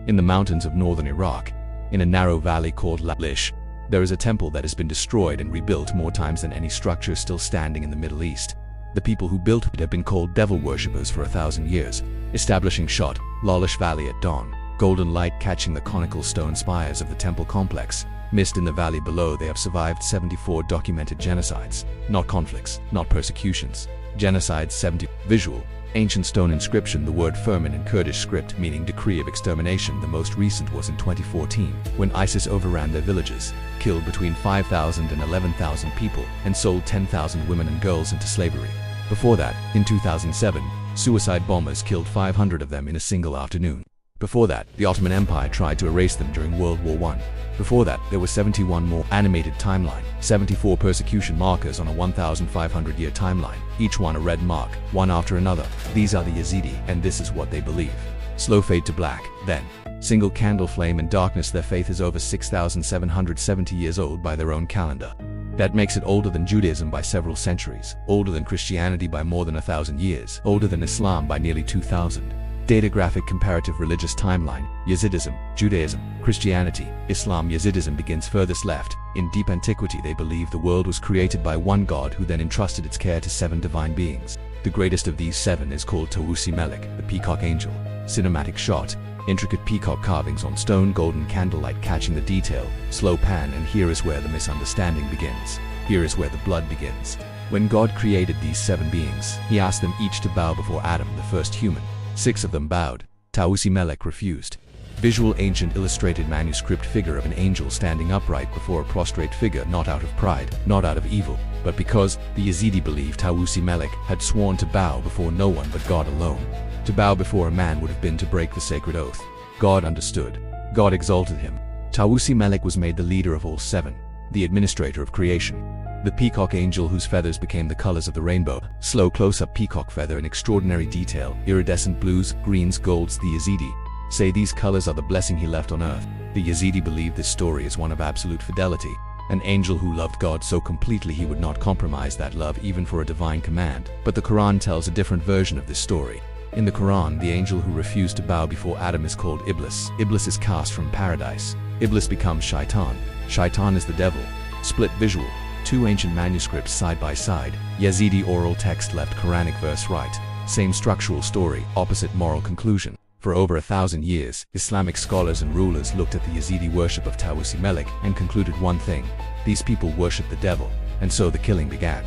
In the mountains of northern Iraq, in a narrow valley called Lalish, there is a temple that has been destroyed and rebuilt more times than any structure still standing in the Middle East. The people who built it have been called devil worshippers for 1,000 years, establishing shot, Lalish Valley at dawn, golden light catching the conical stone spires of the temple complex. Mist in the valley below, they have survived 74 documented genocides, not conflicts, not persecutions. Genocides 70. Visual. Ancient stone inscription, the word firman in Kurdish script meaning decree of extermination. The most recent was in 2014, when ISIS overran their villages, killed between 5,000 and 11,000 people, and sold 10,000 women and girls into slavery. Before that, in 2007, suicide bombers killed 500 of them in a single afternoon. Before that, the Ottoman Empire tried to erase them during World War I. Before that, there were 71 more animated timeline, 74 persecution markers on a 1,500-year timeline, each one a red mark, one after another. These are the Yazidi, and this is what they believe. Slow fade to black, then single candle flame in darkness. Their faith is over 6,770 years old by their own calendar. That makes it older than Judaism by several centuries, older than Christianity by more than 1,000 years, older than Islam by nearly 2,000. Data graphic comparative religious timeline, Yazidism, Judaism, Christianity, Islam. Yazidism begins furthest left. In deep antiquity they believed the world was created by one God who then entrusted its care to 7 divine beings. The greatest of these 7 is called Tawusi Melek, the Peacock Angel. Cinematic shot, intricate peacock carvings on stone, golden candlelight catching the detail, slow pan, and here is where the misunderstanding begins. Here is where the blood begins. When God created these 7 beings, he asked them each to bow before Adam, the first human. 6 of them bowed. Tawusi Melek refused. Visual ancient illustrated manuscript figure of an angel standing upright before a prostrate figure, not out of pride, not out of evil, but because the Yazidi believed Tawusi Melek had sworn to bow before no one but God alone. To bow before a man would have been to break the sacred oath. God understood. God exalted him. Tawusi Melek was made the leader of all 7, the administrator of creation. The peacock angel whose feathers became the colors of the rainbow. Slow close-up peacock feather in extraordinary detail, iridescent blues, greens, golds. The Yazidi say these colors are the blessing he left on earth. The Yazidi believe this story is one of absolute fidelity. An angel who loved God so completely he would not compromise that love even for a divine command. But the Quran tells a different version of this story. In the Quran, the angel who refused to bow before Adam is called Iblis. Iblis is cast from paradise. Iblis becomes Shaitan. Shaitan is the devil. Split visual. 2 ancient manuscripts side by side. Yazidi oral text left, Quranic verse right. Same structural story, opposite moral conclusion. For over 1,000 years, Islamic scholars and rulers looked at the Yazidi worship of Tawusi Melek and concluded one thing: these people worship the devil, and so the killing began.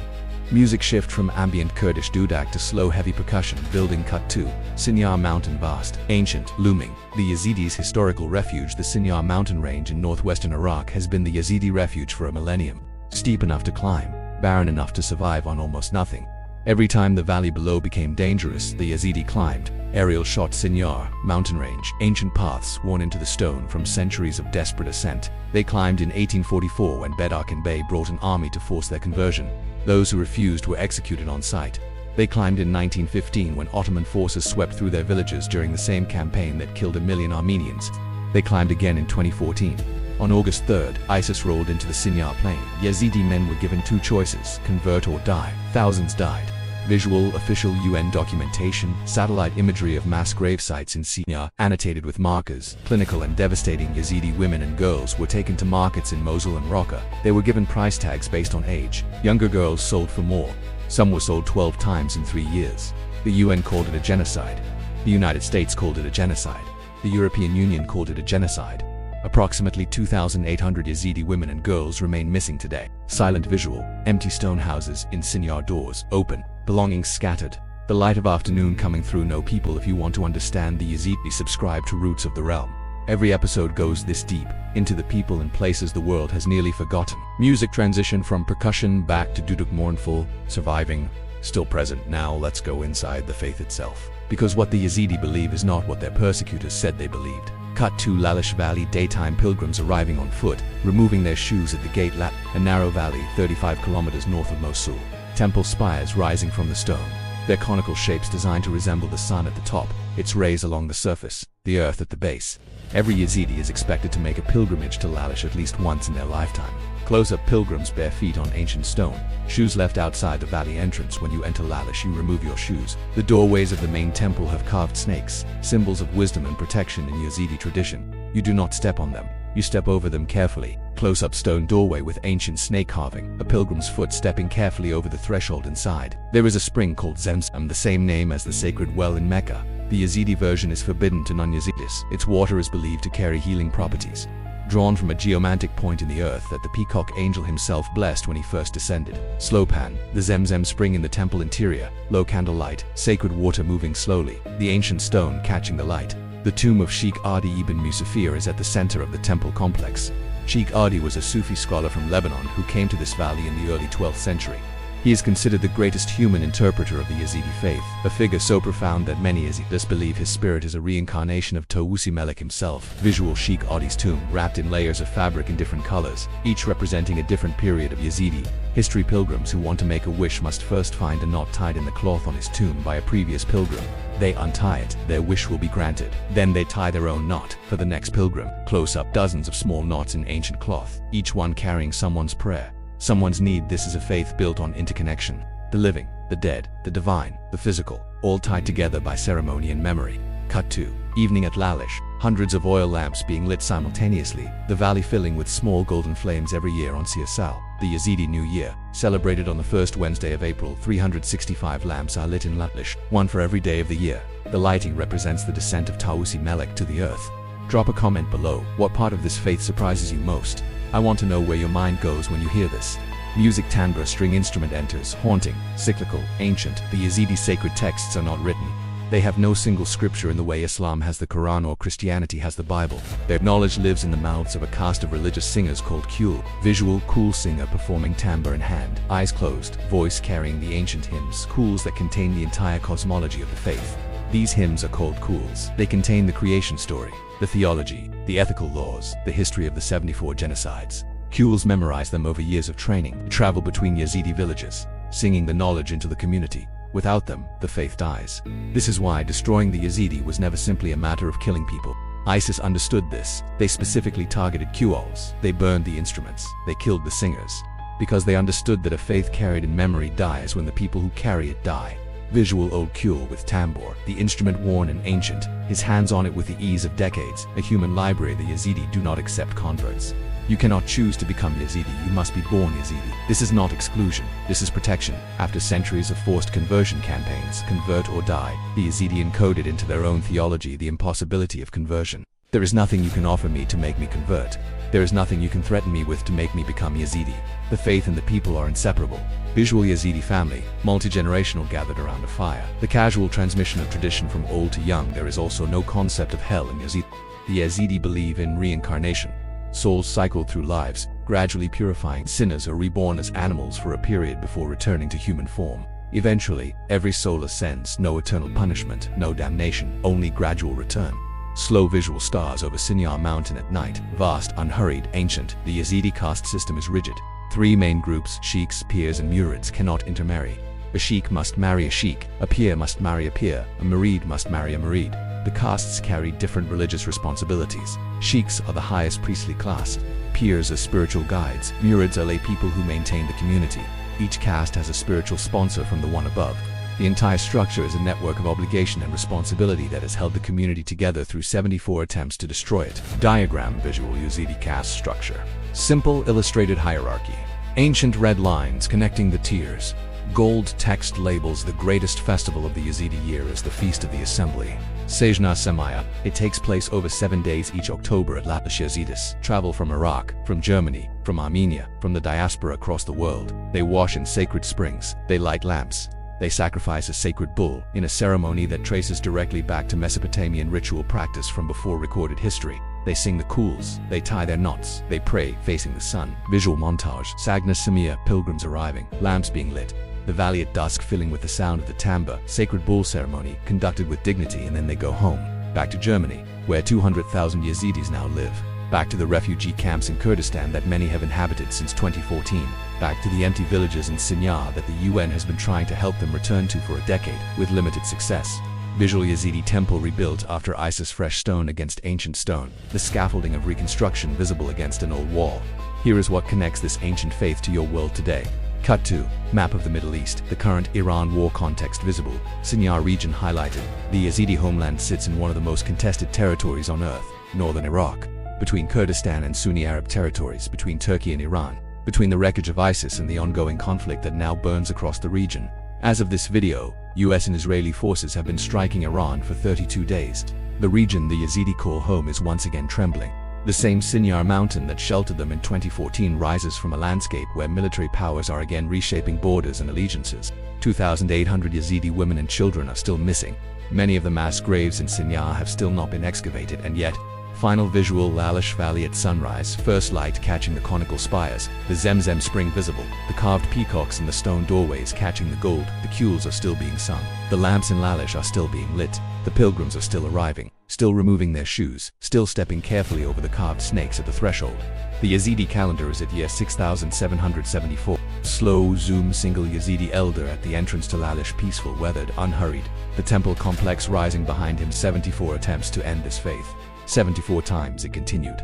Music shift from ambient Kurdish dudak to slow heavy percussion. Building cut to Sinjar mountain, vast, ancient, looming. The Yazidis' historical refuge. The Sinjar mountain range in northwestern Iraq has been the Yazidi refuge for a millennium. Steep enough to climb, barren enough to survive on almost nothing. Every time the valley below became dangerous, the Yazidi climbed. Aerial shot Sinjar mountain range, ancient paths worn into the stone from centuries of desperate ascent. They climbed in 1844 when Bedakhin Bey brought an army to force their conversion. Those who refused were executed on sight. They climbed in 1915 when Ottoman forces swept through their villages during the same campaign that killed 1 million Armenians. They climbed again in 2014. On August 3rd, ISIS rolled into the Sinjar plain. Yazidi men were given 2 choices: convert or die. Thousands died. Visual, official UN documentation, satellite imagery of mass grave sites in Sinjar, annotated with markers. Clinical and devastating. Yazidi women and girls were taken to markets in Mosul and Raqqa. They were given price tags based on age. Younger girls sold for more. Some were sold 12 times in 3 years. The UN called it a genocide. The United States called it a genocide. The European Union called it a genocide. Approximately 2,800 Yazidi women and girls remain missing today. Silent visual, empty stone houses in Sinjar, doors open, belongings scattered. The light of afternoon coming through. No people. If you want to understand the Yazidi, subscribe to Roots of the Realm. Every episode goes this deep, into the people and places the world has nearly forgotten. Music transition from percussion back to duduk, mournful, surviving, still present. Now let's go inside the faith itself. Because what the Yazidi believe is not what their persecutors said they believed. Cut to Lalish Valley. Daytime pilgrims arriving on foot, removing their shoes at the gate. A narrow valley 35 kilometers north of Mosul. Temple spires rising from the stone, their conical shapes designed to resemble the sun at the top. its rays along the surface, the earth at the base. Every Yazidi is expected to make a pilgrimage to Lalish at least once in their lifetime. Close-up pilgrims bare feet on ancient stone, shoes left outside the valley entrance. When you enter Lalish, you remove your shoes. The doorways of the main temple have carved snakes, symbols of wisdom and protection in Yazidi tradition. You do not step on them, you step over them carefully. Close-up stone doorway with ancient snake carving, a pilgrim's foot stepping carefully over the threshold inside. There is a spring called Zemzem, the same name as the sacred well in Mecca. The Yazidi version is forbidden to non-Yazidis. Its water is believed to carry healing properties. Drawn from a geomantic point in the earth that the Peacock Angel himself blessed when he first descended. Slopan, the Zemzem spring in the temple interior, low candlelight, sacred water moving slowly, the ancient stone catching the light. The tomb of Sheikh Adi ibn Musafir is at the center of the temple complex. Sheikh Adi was a Sufi scholar from Lebanon who came to this valley in the early 12th century. He is considered the greatest human interpreter of the Yazidi faith, a figure so profound that many Yazidis believe his spirit is a reincarnation of Tawusi Melek himself. Visual Sheikh Adi's tomb, wrapped in layers of fabric in different colors, each representing a different period of Yazidi history. Pilgrims who want to make a wish must first find a knot tied in the cloth on his tomb by a previous pilgrim. They untie it, their wish will be granted. Then they tie their own knot for the next pilgrim. Close up dozens of small knots in ancient cloth, each one carrying someone's prayer, someone's need. This is a faith built on interconnection. The living, the dead, the divine, the physical, all tied together by ceremony and memory. Cut to evening at Lalish, hundreds of oil lamps being lit simultaneously, the valley filling with small golden flames. Every year on Siasal, the Yazidi New Year, celebrated on the first Wednesday of April, 365 lamps are lit in Lalish, one for every day of the year. The lighting represents the descent of Tawusi Melek to the earth. Drop a comment below. What part of this faith surprises you most? I want to know where your mind goes when you hear this. Music tambra string instrument enters, haunting, cyclical, ancient. The Yazidi sacred texts are not written. They have no single scripture in the way Islam has the Quran or Christianity has the Bible. Their knowledge lives in the mouths of a caste of religious singers called Kul. Visual Kul singer performing tambour in hand, eyes closed, voice carrying the ancient hymns, Kuls that contain the entire cosmology of the faith. These hymns are called Kuls. They contain the creation story, the theology, the ethical laws, the history of the 74 genocides. Kuls memorize them over years of training, travel between Yazidi villages, singing the knowledge into the community. Without them, the faith dies. This is why destroying the Yazidi was never simply a matter of killing people. ISIS understood this. They specifically targeted Kuls. They burned the instruments. They killed the singers. Because they understood that a faith carried in memory dies when the people who carry it die. Visual old Kul with tambour, the instrument worn and ancient, his hands on it with the ease of decades. A human library. The Yazidi do not accept converts. You cannot choose to become Yazidi, you must be born Yazidi. This is not exclusion, this is protection. After centuries of forced conversion campaigns, convert or die, the Yazidi encoded into their own theology the impossibility of conversion. There is nothing you can offer me to make me convert. There is nothing you can threaten me with to make me become Yazidi. The faith and the people are inseparable. Visual Yazidi family, multi-generational gathered around a fire. The casual transmission of tradition from old to young. There is also no concept of hell in Yazidi. The Yazidi believe in reincarnation. Souls cycle through lives, gradually purifying. Sinners are reborn as animals for a period before returning to human form. Eventually, every soul ascends. No eternal punishment, no damnation, only gradual return. Slow visual stars over Sinjar mountain at night, vast, unhurried, ancient. The Yazidi caste system is rigid. Three main groups, sheikhs, pirs and murids, cannot intermarry. A sheikh must marry a sheikh, a pir must marry a pir, a murid must marry a murid. The castes carry different religious responsibilities. Sheikhs are the highest priestly class. Pirs are spiritual guides. Murids are lay people who maintain the community. Each caste has a spiritual sponsor from the one above. The entire structure is a network of obligation and responsibility that has held the community together through 74 attempts to destroy it. Diagram. Visual Yazidi caste structure. Simple illustrated hierarchy. Ancient red lines connecting the tiers. Gold text labels the greatest festival of the Yazidi year is the Feast of the Assembly. Sejna Semaya. It takes place over 7 days each October at Lalish. Yazidis travel from Iraq, from Germany, from Armenia, from the diaspora across the world. They wash in sacred springs. They light lamps. They sacrifice a sacred bull in a ceremony that traces directly back to Mesopotamian ritual practice from before recorded history. They sing the Kuls, they tie their knots, they pray facing the sun. Visual montage. Sagna Samia, pilgrims arriving, lamps being lit. The valley at dusk filling with the sound of the tamba, sacred bull ceremony conducted with dignity, and then they go home. Back to Germany, where 200,000 Yazidis now live. Back to the refugee camps in Kurdistan that many have inhabited since 2014. Back to the empty villages in Sinjar that the UN has been trying to help them return to for a decade, with limited success. Visual Yazidi temple rebuilt after ISIS, fresh stone against ancient stone, the scaffolding of reconstruction visible against an old wall. Here is what connects this ancient faith to your world today. Cut 2. Map of the Middle East, the current Iran war context visible, Sinjar region highlighted. The Yazidi homeland sits in one of the most contested territories on earth, northern Iraq, between Kurdistan and Sunni Arab territories, between Turkey and Iran, between the wreckage of ISIS and the ongoing conflict that now burns across the region. As of this video, US and Israeli forces have been striking Iran for 32 days. The region the Yazidi call home is once again trembling. The same Sinjar mountain that sheltered them in 2014 rises from a landscape where military powers are again reshaping borders and allegiances. 2,800 Yazidi women and children are still missing. Many of the mass graves in Sinjar have still not been excavated, and yet, final visual: Lalish Valley at sunrise, first light catching the conical spires, the Zemzem spring visible, the carved peacocks in the stone doorways catching the gold, the queues are still being sung, the lamps in Lalish are still being lit, the pilgrims are still arriving, still removing their shoes, still stepping carefully over the carved snakes at the threshold. The Yazidi calendar is at year 6774. Slow zoom: single Yazidi elder at the entrance to Lalish, peaceful, weathered, unhurried, the temple complex rising behind him. 74 attempts to end this faith. 74 times it continued.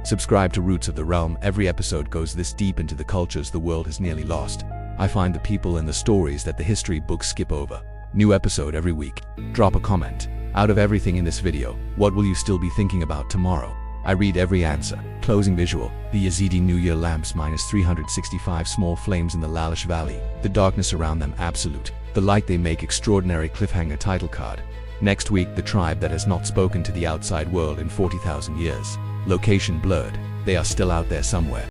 Subscribe to Roots of the Realm. Every episode goes this deep into the cultures the world has nearly lost. I find the people and the stories that the history books skip over. New episode every week. Drop a comment. Out of everything in this video, what will you still be thinking about tomorrow? I read every answer. Closing visual: the Yazidi New Year lamps, -365 small flames in the Lalish Valley, the darkness around them absolute, the light they make extraordinary. Cliffhanger title card. Next week, the tribe that has not spoken to the outside world in 40,000 years. Location blurred. They are still out there somewhere.